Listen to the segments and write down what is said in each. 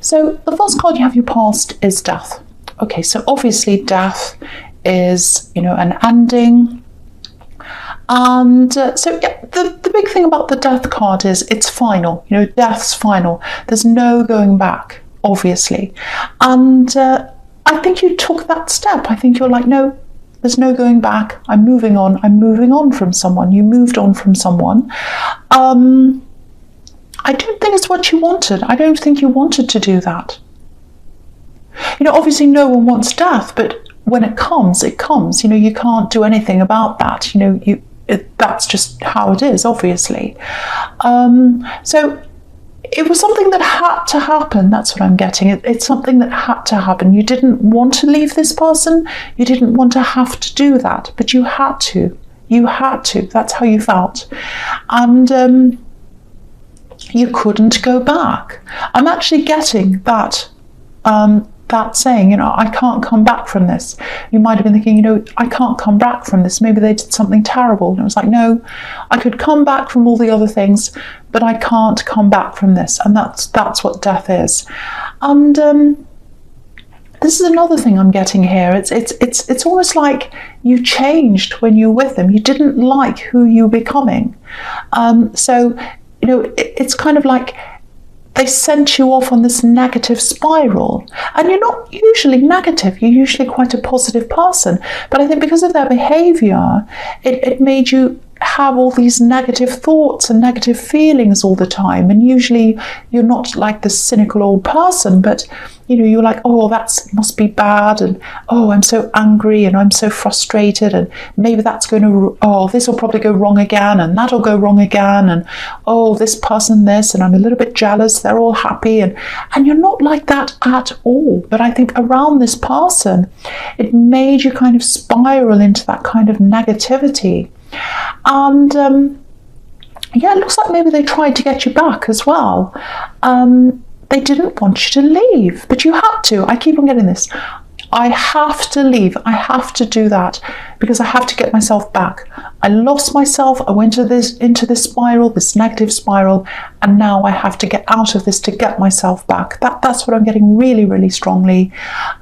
So the first card you have your past is death. Okay, so obviously death is, an ending. And so yeah, the big thing about the death card is it's final. Death's final. There's no going back, obviously. And I think you took that step. I think you're like, no, there's no going back. I'm moving on. I'm moving on from someone. You moved on from someone. I don't think it's what you wanted. I don't think you wanted to do that. Obviously no one wants death, but when it comes, it comes. You can't do anything about that. That's just how it is, obviously. So it was something that had to happen. That's what I'm getting. It's something that had to happen. You didn't want to leave this person. You didn't want to have to do that, but you had to. You had to. That's how you felt. And you couldn't go back. I'm actually getting that that saying, I can't come back from this. You might have been thinking, I can't come back from this. Maybe they did something terrible. And it was like, no, I could come back from all the other things, but I can't come back from this. And that's what death is. And this is another thing I'm getting here. It's almost like you changed when you were with them. You didn't like who you were becoming. So it's kind of like they sent you off on this negative spiral. And you're not usually negative. You're usually quite a positive person. But I think because of their behavior, it made you have all these negative thoughts and negative feelings all the time. And usually you're not like this cynical old person, but you're like, oh, that must be bad, and oh, I'm so angry and I'm so frustrated, and maybe that's going to, this will probably go wrong again, and that'll go wrong again, and oh, this person this, and I'm a little bit jealous, they're all happy, and you're not like that at all. But I think around this person, it made you kind of spiral into that kind of negativity. And it looks like maybe they tried to get you back as well. They didn't want you to leave, but you had to. I keep on getting this. I have to leave. I have to do that because I have to get myself back. I lost myself. I went into this spiral, this negative spiral, and now I have to get out of this to get myself back. That's what I'm getting really, really strongly.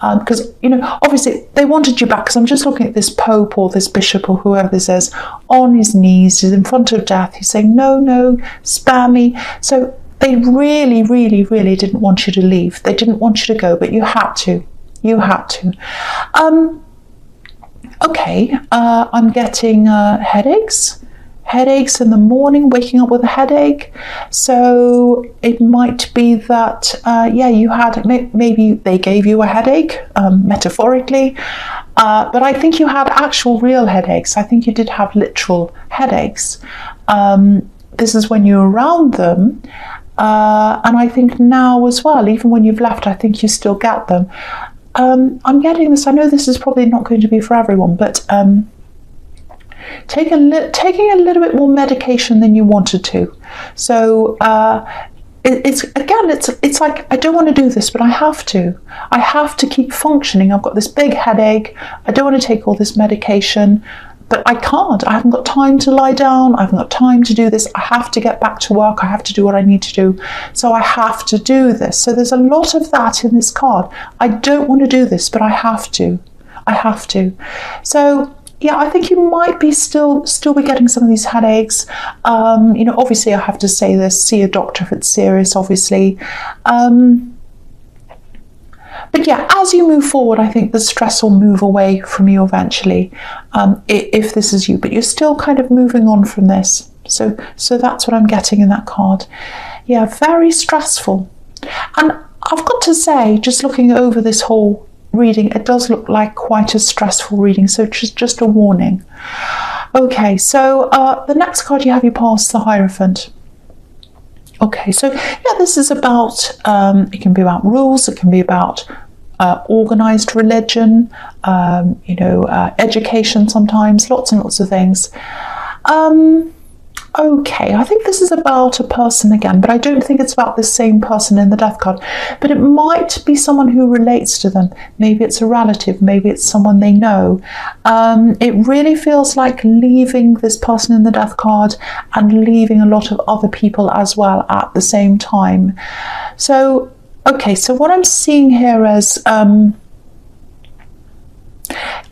Because, obviously they wanted you back, because I'm just looking at this Pope or this Bishop or whoever this is on his knees. He's in front of death. He's saying, no, spare me. So they really, really, really didn't want you to leave. They didn't want you to go, but you had to. You had to. Okay, I'm getting headaches. Headaches in the morning, waking up with a headache. So it might be that, you had, maybe they gave you a headache, metaphorically. But I think you had actual real headaches. I think you did have literal headaches. This is when you're around them. And I think now as well, even when you've left, I think you still get them. I'm getting this. I know this is probably not going to be for everyone, but taking a little bit more medication than you wanted to. So it's like, I don't want to do this, but I have to. I have to keep functioning. I've got this big headache. I don't want to take all this medication, but I can't. I haven't got time to lie down. I haven't got time to do this. I have to get back to work. I have to do what I need to do. So I have to do this. So there's a lot of that in this card. I don't want to do this, but I have to. I have to. So yeah, I think you might be still be getting some of these headaches. Obviously I have to say this, see a doctor if it's serious, obviously. But yeah, as you move forward, I think the stress will move away from you eventually, if this is you, but you're still kind of moving on from this. So that's what I'm getting in that card. Yeah, very stressful. And I've got to say, just looking over this whole reading, it does look like quite a stressful reading. So just a warning. Okay, so the next card you have, you pass the Hierophant. Okay, so yeah, this is about, it can be about rules, it can be about organised religion, education sometimes, lots and lots of things. Okay, I think this is about a person again, but I don't think it's about the same person in the death card, but it might be someone who relates to them. Maybe it's a relative, maybe it's someone they know. It really feels like leaving this person in the death card and leaving a lot of other people as well at the same time. So Okay, so what I'm seeing here is, I'm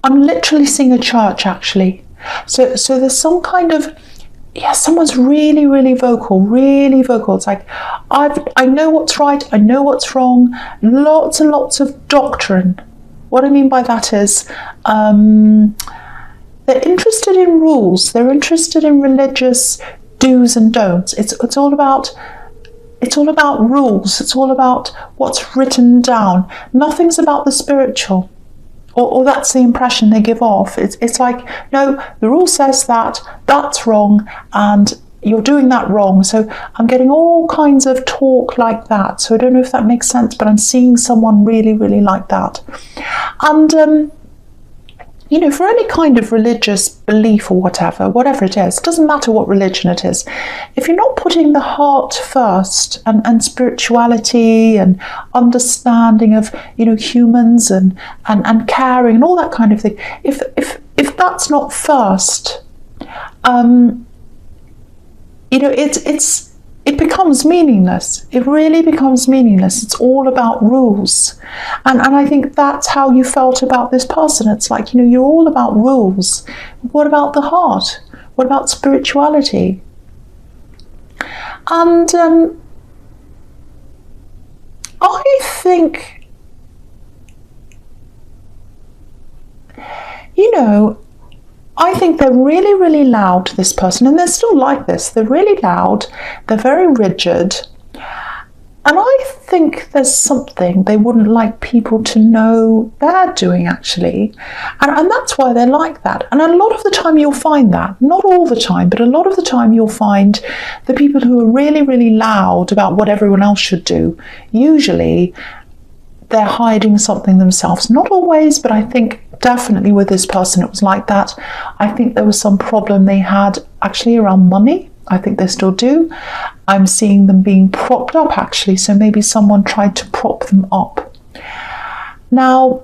literally seeing a church, actually. So there's some kind of, yeah, someone's really, really vocal, really vocal. It's like, I know what's right, I know what's wrong, lots and lots of doctrine. What I mean by that is, they're interested in rules, they're interested in religious do's and don'ts. It's all about rules, it's all about what's written down. Nothing's about the spiritual. Or that's the impression they give off. It's like, no, the rule says that, that's wrong, and you're doing that wrong. So I'm getting all kinds of talk like that. So I don't know if that makes sense, but I'm seeing someone really, really like that. And, you know, for any kind of religious belief or whatever it is, it doesn't matter what religion it is, if you're not putting the heart first, and spirituality and understanding of, you know, humans and caring and all that kind of thing, if that's not first, you know, it becomes meaningless. It really becomes meaningless. It's all about rules. And I think that's how you felt about this person. It's like, you know, you're all about rules. What about the heart? What about spirituality? And I think, you know, I think they're really, really loud, this person, and they're still like this. They're really loud, they're very rigid, and I think there's something they wouldn't like people to know they're doing, actually, and that's why they're like that. And a lot of the time you'll find that, not all the time, but a lot of the time you'll find the people who are really, really loud about what everyone else should do, usually they're hiding something themselves. Not always, but I think definitely with this person it was like that. I think there was some problem they had actually around money. I think they still do. I'm seeing them being propped up, actually, so maybe someone tried to prop them up. Now,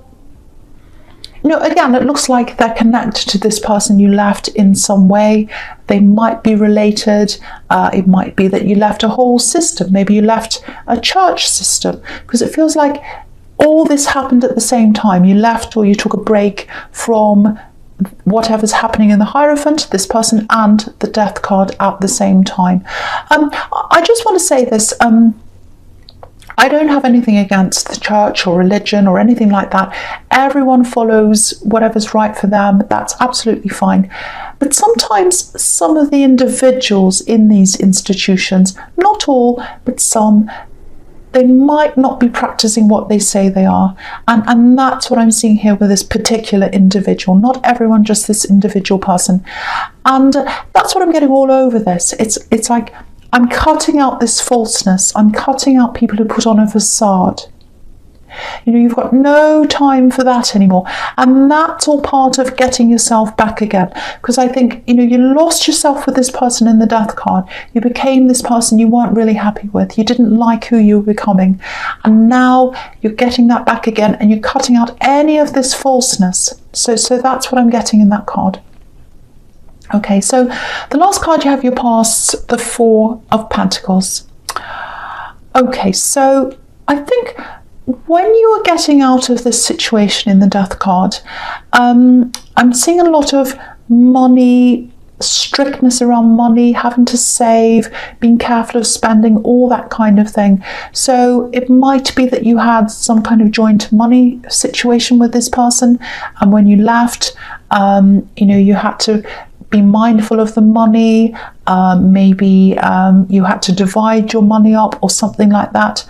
you know, again, it looks like they're connected to this person you left in some way. They might be related. It might be that you left a whole system. Maybe you left a church system, because it feels like all this happened at the same time. You left, or you took a break from whatever's happening in the Hierophant, this person, and the Death card at the same time. I just want to say this. I don't have anything against the church or religion or anything like that. Everyone follows whatever's right for them. That's absolutely fine. But sometimes some of the individuals in these institutions, not all, but some, they might not be practicing what they say they are. And that's what I'm seeing here with this particular individual. Not everyone, just this individual person. And that's what I'm getting all over this. It's like, I'm cutting out this falseness. I'm cutting out people who put on a facade. You know, you've got no time for that anymore. And that's all part of getting yourself back again. Because I think, you know, you lost yourself with this person in the Death card. You became this person you weren't really happy with. You didn't like who you were becoming. And now you're getting that back again, and you're cutting out any of this falseness. So that's what I'm getting in that card. Okay, so the last card you have your past, the Four of Pentacles. Okay, so I think when you are getting out of this situation in the Death card, I'm seeing a lot of money, strictness around money, having to save, being careful of spending, all that kind of thing. So it might be that you had some kind of joint money situation with this person, and when you left, you know, you had to be mindful of the money. Maybe you had to divide your money up or something like that.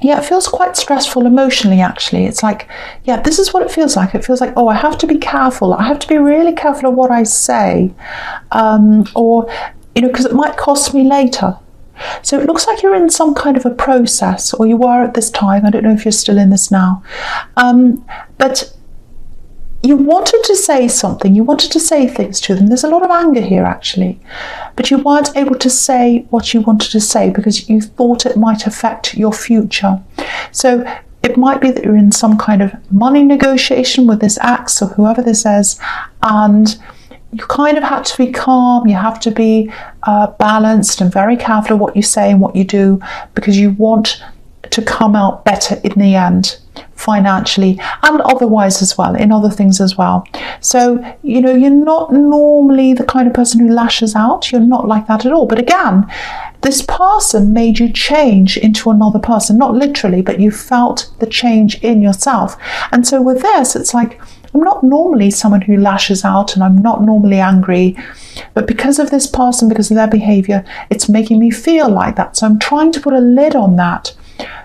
Yeah, it feels quite stressful emotionally, actually. It's like, yeah, this is what it feels like. It feels like, oh, I have to be careful. I have to be really careful of what I say. Or, you know, because it might cost me later. So it looks like you're in some kind of a process, or you were at this time. I don't know if you're still in this now. But you wanted to say something, you wanted to say things to them. There's a lot of anger here, actually, but you weren't able to say what you wanted to say because you thought it might affect your future. So it might be that you're in some kind of money negotiation with this Axe or whoever this is, and you kind of had to be calm, you have to be balanced and very careful of what you say and what you do, because you want to come out better in the end, financially and otherwise as well, in other things as well. So, you know, you're not normally the kind of person who lashes out. You're not like that at all. But again, this person made you change into another person, not literally, but you felt the change in yourself. And so with this, it's like, I'm not normally someone who lashes out, and I'm not normally angry, but because of this person, because of their behavior, it's making me feel like that. So I'm trying to put a lid on that,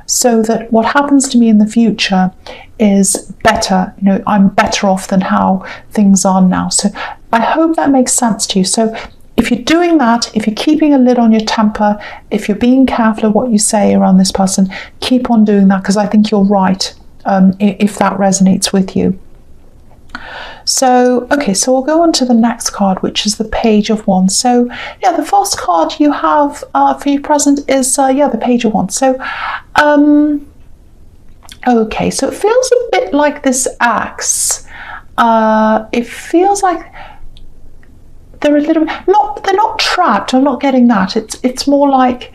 so that what happens to me in the future is better. You know, I'm better off than how things are now. So I hope that makes sense to you. So if you're doing that, if you're keeping a lid on your temper, if you're being careful of what you say around this person, keep on doing that, because I think you're right, if that resonates with you. So, okay, so we'll go on to the next card, which is the Page of Wands. So, yeah, the first card you have for your present is, the Page of Wands. So, okay, so it feels a bit like this axe. It feels like they're a little bit, they're not trapped. I'm not getting that. It's more like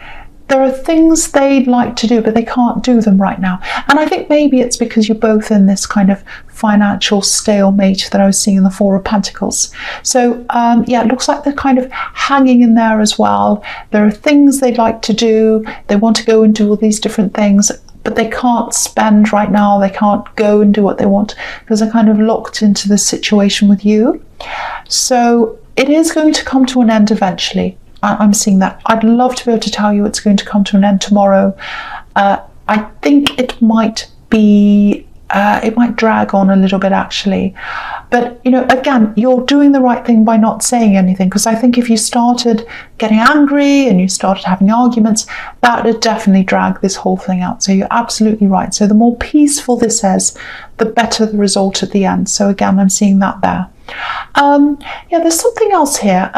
there are things they'd like to do, but they can't do them right now. And I think maybe it's because you're both in this kind of financial stalemate that I was seeing in the Four of Pentacles. So, yeah, it looks like they're kind of hanging in there as well. There are things they'd like to do. They want to go and do all these different things, but they can't spend right now. They can't go and do what they want because they're kind of locked into this situation with you. So it is going to come to an end eventually. I'm seeing that. I'd love to be able to tell you it's going to come to an end tomorrow. I think it might be, it might drag on a little bit actually. But, you know, again, you're doing the right thing by not saying anything, because I think if you started getting angry and you started having arguments, that would definitely drag this whole thing out. So you're absolutely right. So the more peaceful this is, the better the result at the end. So again, I'm seeing that there. Yeah, there's something else here.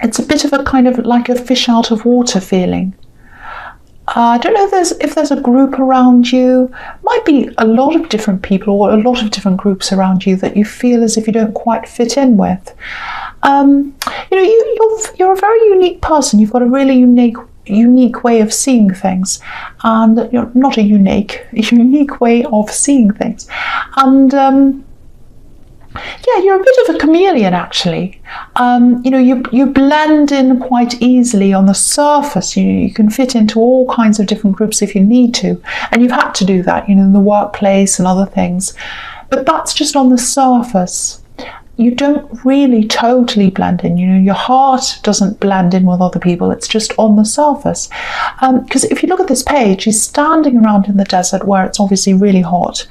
It's a bit of a kind of like a fish out of water feeling. I don't know if there's a group around you. Might be a lot of different people or a lot of different groups around you that you feel as if you don't quite fit in with. You know, you're a very unique person. You've got a really unique way of seeing things, and you're not a unique way of seeing things. And yeah, you're a bit of a chameleon actually. You know, you blend in quite easily on the surface. You can fit into all kinds of different groups if you need to, and you've had to do that, you know, in the workplace and other things. But that's just on the surface. You don't really totally blend in. You know, your heart doesn't blend in with other people. It's just on the surface. Because if you look at this page, he's standing around in the desert where it's obviously really hot.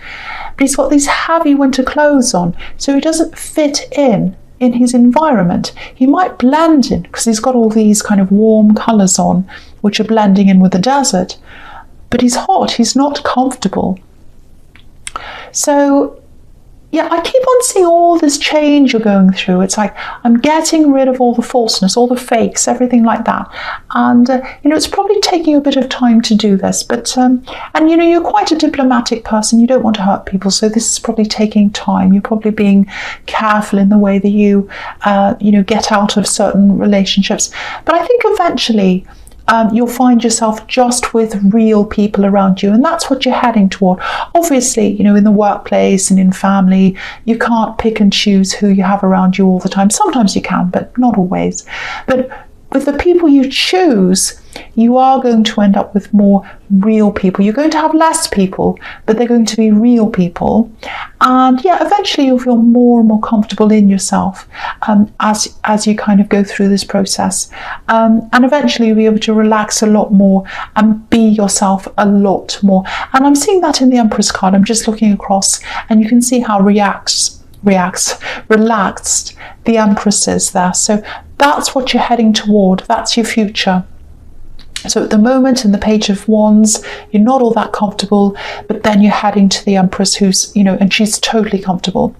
But he's got these heavy winter clothes on, so he doesn't fit in his environment. He might blend in because he's got all these kind of warm colours on, which are blending in with the desert. But he's hot. He's not comfortable. So yeah, I keep on seeing all this change you're going through. It's like, I'm getting rid of all the falseness, all the fakes, everything like that. And, you know, it's probably taking a bit of time to do this. But, and, you know, you're quite a diplomatic person. You don't want to hurt people. So this is probably taking time. You're probably being careful in the way that you, you know, get out of certain relationships. But I think eventually you'll find yourself just with real people around you, and that's what you're heading toward. Obviously, you know, in the workplace and in family, you can't pick and choose who you have around you all the time. Sometimes you can, but not always. But with the people you choose, you are going to end up with more real people. You're going to have less people, but they're going to be real people. And yeah, eventually you'll feel more and more comfortable in yourself as you kind of go through this process. And eventually you'll be able to relax a lot more and be yourself a lot more. And I'm seeing that in the Empress card. I'm just looking across and you can see how relaxed the Empress is there. So that's what you're heading toward. That's your future. So at the moment in the Page of Wands, you're not all that comfortable, but then you're heading to the Empress who's, you know, and she's totally comfortable.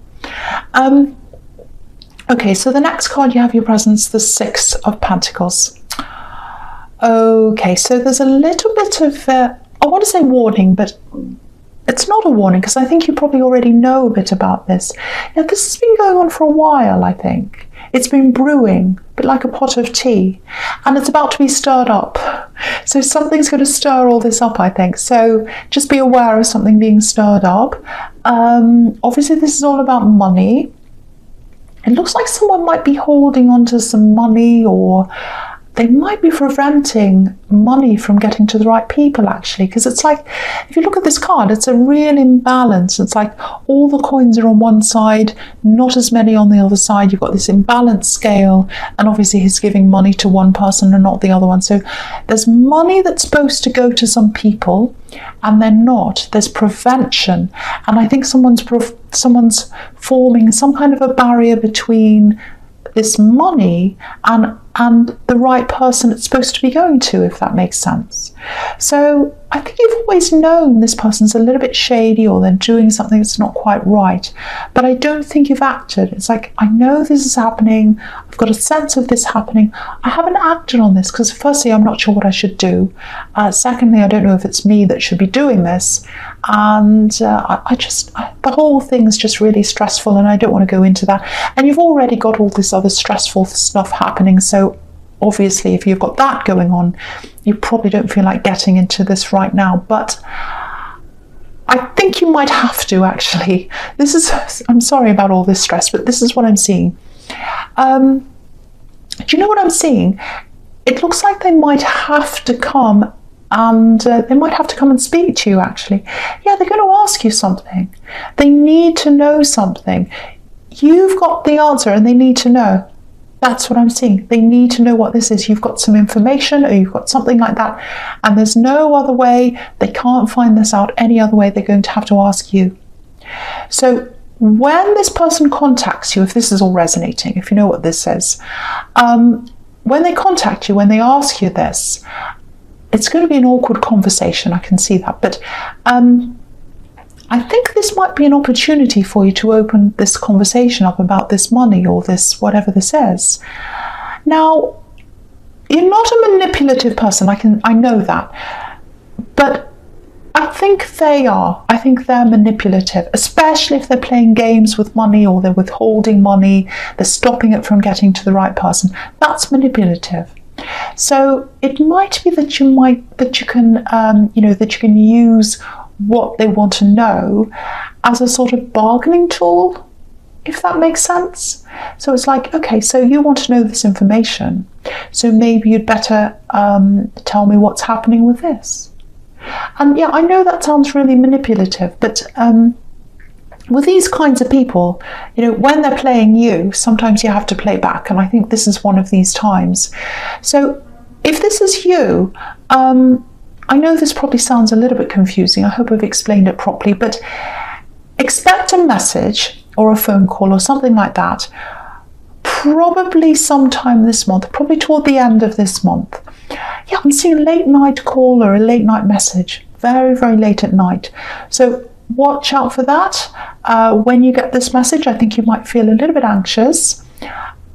Okay, so the next card you have your presence, the Six of Pentacles. Okay, so there's a little bit of, I want to say warning, but it's not a warning, because I think you probably already know a bit about this. Now, this has been going on for a while, I think. It's been brewing, a bit like a pot of tea, and it's about to be stirred up. So something's going to stir all this up, I think. So just be aware of something being stirred up. Obviously, this is all about money. It looks like someone might be holding on to some money, or they might be preventing money from getting to the right people, actually, because it's like, if you look at this card, it's a real imbalance. It's like all the coins are on one side, not as many on the other side. You've got this imbalanced scale, and obviously he's giving money to one person and not the other one. So there's money that's supposed to go to some people, and they're not. There's prevention, and I think someone's forming some kind of a barrier between this money and the right person it's supposed to be going to, if that makes sense. So I think you've always known this person's a little bit shady, or they're doing something that's not quite right, but I don't think you've acted. It's like, I know this is happening, I've got a sense of this happening, I haven't acted on this because firstly, I'm not sure what I should do. Secondly, I don't know if it's me that should be doing this, and the whole thing's just really stressful, and I don't want to go into that. And you've already got all this other stressful stuff happening, so obviously if you've got that going on, you probably don't feel like getting into this right now, but I think you might have to, actually. I'm sorry about all this stress, but this is what I'm seeing. Do you know what I'm seeing? It looks like they might have to come, and they might have to come and speak to you, actually. Yeah, they're going to ask you something. They need to know something. You've got the answer, and they need to know. That's what I'm seeing. They need to know what this is. You've got some information, or you've got something like that, and there's no other way. They can't find this out any other way. They're going to have to ask you. So when this person contacts you, if this is all resonating, if you know what this says, when they contact you, when they ask you this, it's going to be an awkward conversation. I can see that, but I think this might be an opportunity for you to open this conversation up about this money, or this, whatever this is. Now, you're not a manipulative person, I know that, but I think they are. I think they're manipulative, especially if they're playing games with money, or they're withholding money, they're stopping it from getting to the right person. That's manipulative. So it might be that you can use what they want to know as a sort of bargaining tool, if that makes sense. So it's like, okay, so you want to know this information, so maybe you'd better tell me what's happening with this. And yeah, I know that sounds really manipulative, but with these kinds of people, when they're playing you, sometimes you have to play back, and I think this is one of these times. So if this is you, I know this probably sounds a little bit confusing. I hope I've explained it properly, but expect a message or a phone call or something like that, probably sometime this month, probably toward the end of this month. Yeah, I'm seeing a late night call or a late night message, very, very late at night. So watch out for that. When you get this message, I think you might feel a little bit anxious,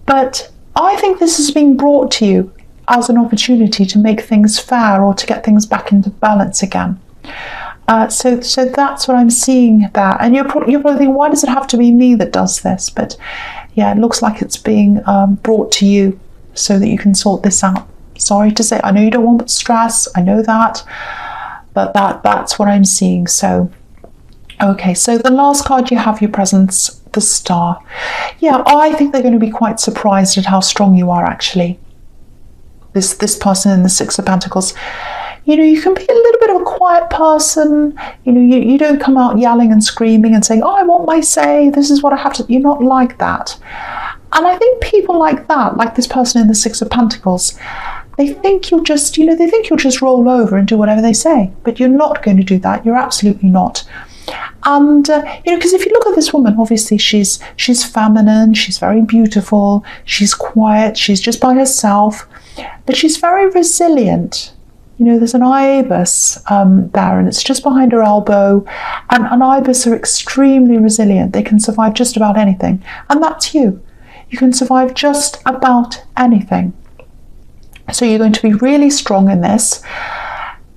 but I think this is being brought to you as an opportunity to make things fair, or to get things back into balance again. So that's what I'm seeing there. And you're probably thinking, why does it have to be me that does this? But yeah, it looks like it's being brought to you so that you can sort this out. Sorry to say, I know you don't want stress, I know that, but that's what I'm seeing. So, okay, so the last card you have, your presence, the Star. Yeah, I think they're going to be quite surprised at how strong you are, actually. This person in the Six of Pentacles, you can be a little bit of a quiet person. You don't come out yelling and screaming and saying, oh, I want my say, this is what I have to. You're not like that. And I think people like that, like this person in the Six of Pentacles, they think you'll just, they think you'll just roll over and do whatever they say. But you're not going to do that. You're absolutely not. And because if you look at this woman, obviously she's feminine, she's very beautiful, she's quiet, she's just by herself, but she's very resilient. There's an ibis there, and it's just behind her elbow, and ibis are extremely resilient. They can survive just about anything, and that's you. You can survive just about anything. So you're going to be really strong in this.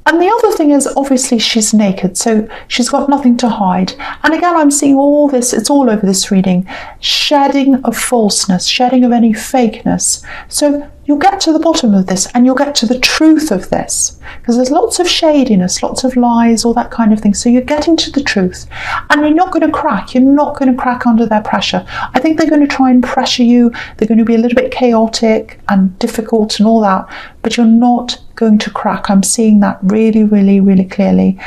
And the other thing is, obviously, she's naked, so she's got nothing to hide. And again, I'm seeing all this, it's all over this reading, shedding of falseness, shedding of any fakeness. So you'll get to the bottom of this and you'll get to the truth of this, because there's lots of shadiness, lots of lies, all that kind of thing. So you're getting to the truth and you're not going to crack. You're not going to crack under their pressure. I think they're going to try and pressure you. They're going to be a little bit chaotic and difficult and all that, but you're not going to crack. I'm seeing that really, really, really clearly.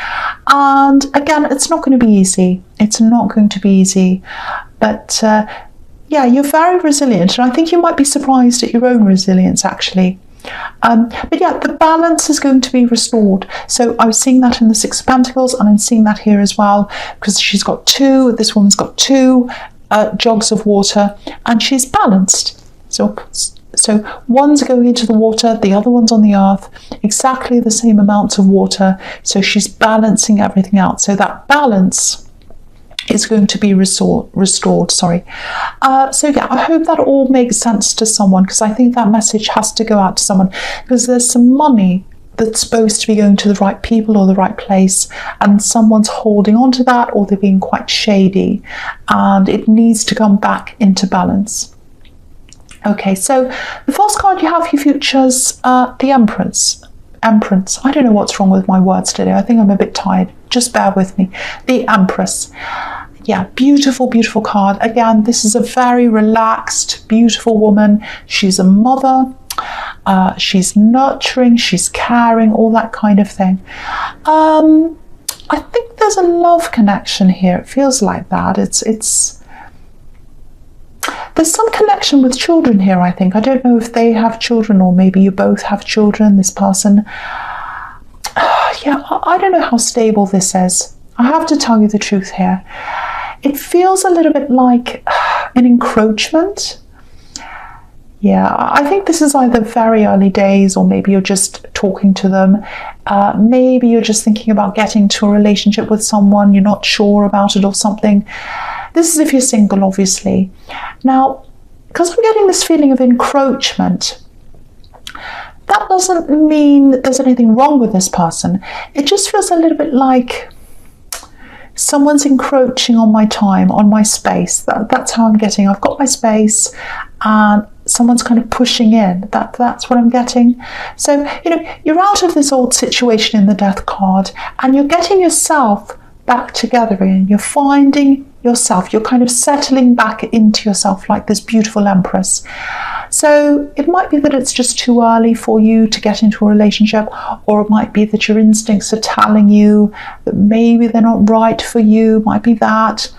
And again, it's not going to be easy. It's not going to be easy. But yeah, you're very resilient, and I think you might be surprised at your own resilience, actually. But yeah, the balance is going to be restored. So I was seeing that in the Six of Pentacles, and I'm seeing that here as well, because she's got this woman's got two jugs of water, and she's balanced. So one's going into the water, the other one's on the earth, exactly the same amounts of water. So she's balancing everything out. So that balance is going to be restored. So yeah, I hope that all makes sense to someone, because I think that message has to go out to someone, because there's some money that's supposed to be going to the right people or the right place, and someone's holding on to that, or they're being quite shady, and it needs to come back into balance. Okay, so the first card you have, your futures, the Empress. I don't know what's wrong with my words today. I think I'm a bit tired. Just bear with me. The Empress. Yeah, beautiful, beautiful card. Again, this is a very relaxed, beautiful woman. She's a mother. She's nurturing. She's caring, all that kind of thing. I think there's a love connection here. It feels like that. There's some connection with children here, I think. I don't know if they have children, or maybe you both have children, this person. Yeah, I don't know how stable this is. I have to tell you the truth here. It feels a little bit like an encroachment. Yeah, I think this is either very early days, or maybe you're just talking to them. Maybe you're just thinking about getting to a relationship with someone. You're not sure about it or something. This is if you're single, obviously. Now, because I'm getting this feeling of encroachment, that doesn't mean there's anything wrong with this person. It just feels a little bit like someone's encroaching on my time, on my space. That's how I'm getting. I've got my space and someone's kind of pushing in. That's what I'm getting. So, you're out of this old situation in the Death card, and you're getting yourself back together again. You're finding yourself. You're kind of settling back into yourself like this beautiful Empress. So it might be that it's just too early for you to get into a relationship, or it might be that your instincts are telling you that maybe they're not right for you. Might be that.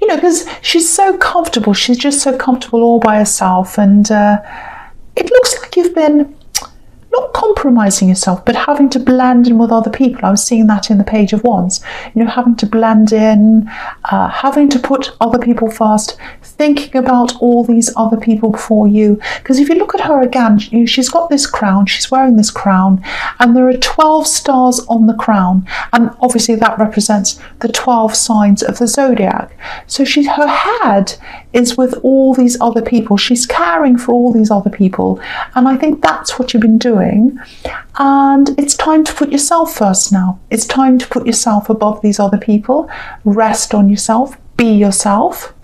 Because she's so comfortable. She's just so comfortable all by herself. And it looks like you've been not compromising yourself, but having to blend in with other people. I was seeing that in the Page of Wands. Having to blend in, having to put other people first, thinking about all these other people before you. Because if you look at her again, she's got this crown, she's wearing this crown, and there are 12 stars on the crown. And obviously that represents the 12 signs of the zodiac. So her head is with all these other people. She's caring for all these other people. And I think that's what you've been doing. And it's time to put yourself first now. It's time to put yourself above these other people. Rest on yourself. Be yourself.